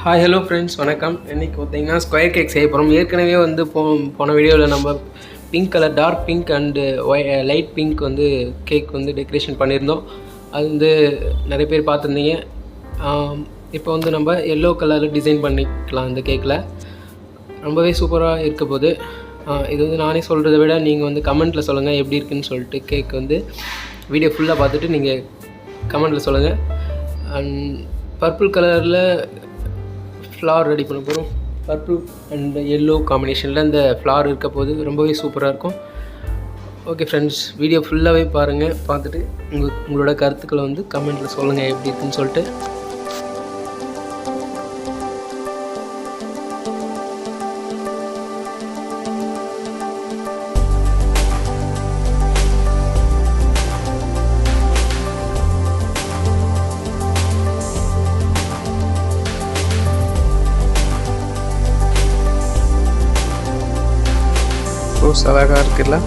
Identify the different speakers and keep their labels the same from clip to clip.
Speaker 1: Hi hello friends வணக்கம். இன்றைக்கி பார்த்தீங்கன்னா ஸ்கொயர் கேக் செய்ய போகிறோம். ஏற்கனவே வந்து போன வீடியோவில் நம்ம pink colour dark pink and light pink வந்து கேக் வந்து டெக்கரேஷன் பண்ணியிருந்தோம். அது வந்து நிறைய பேர் பார்த்துருந்தீங்க. இப்போ வந்து நம்ம எல்லோ கலரில் டிசைன் பண்ணிக்கலாம். இந்த கேக்கில் ரொம்பவே சூப்பராக இருக்க போது. இது வந்து நானே சொல்கிறத விட நீங்கள் வந்து கமெண்ட்டில் சொல்லுங்கள் எப்படி இருக்குதுன்னு சொல்லிட்டு. கேக் வந்து வீடியோ ஃபுல்லாக பார்த்துட்டு நீங்கள் கமெண்ட்டில் சொல்லுங்கள். அண்ட் பர்பிள் கலரில் ஃப்ளார் ரெடி பண்ண போகிறோம். பர்பிள் அண்ட் எல்லோ காம்பினேஷனில் இந்த ஃப்ளார் இருக்க போது ரொம்பவே சூப்பராக இருக்கும். ஓகே ஃப்ரெண்ட்ஸ், வீடியோ ஃபுல்லாகவே பாருங்கள். பார்த்துட்டு உங்களோட கருத்துக்களை வந்து கமெண்ட்டில் சொல்லுங்கள் எப்படி இருக்குன்னு சொல்லிட்டு. அழகாக இருக்குல்ல?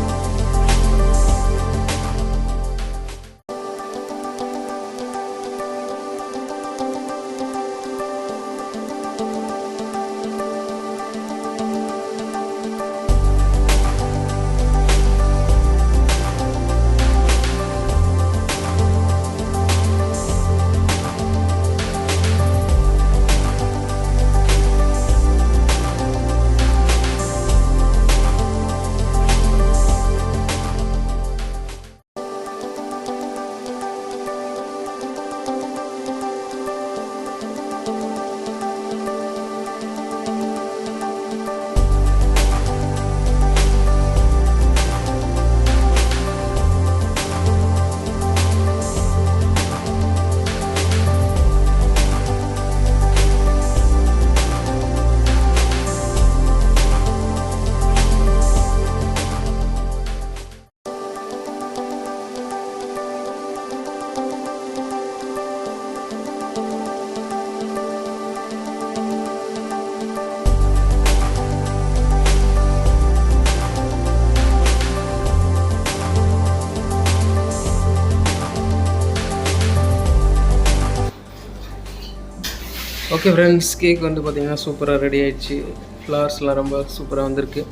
Speaker 1: ஓகே ஃப்ரெண்ட்ஸ், கேக் வந்து பார்த்திங்கன்னா சூப்பராக ரெடி ஆகிடுச்சு. ஃப்ளவர்ஸ்லாம் ரொம்ப சூப்பராக வந்திருக்கு.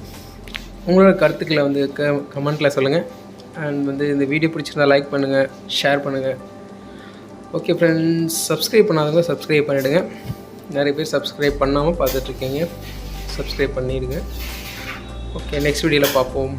Speaker 1: உங்களோட கருத்துக்களை வந்து கமெண்ட்டில் சொல்லுங்கள். அண்ட் வந்து இந்த வீடியோ பிடிச்சிருந்தால் லைக் பண்ணுங்கள், ஷேர் பண்ணுங்கள். ஓகே ஃப்ரெண்ட்ஸ், சப்ஸ்கிரைப் பண்ணாதவங்க சப்ஸ்கிரைப் பண்ணிவிடுங்க. நிறைய பேர் சப்ஸ்கிரைப் பண்ணாமல் பார்த்துட்ருக்கீங்க, சப்ஸ்கிரைப் பண்ணிவிடுங்க. ஓகே, நெக்ஸ்ட் வீடியோவில் பார்ப்போம்.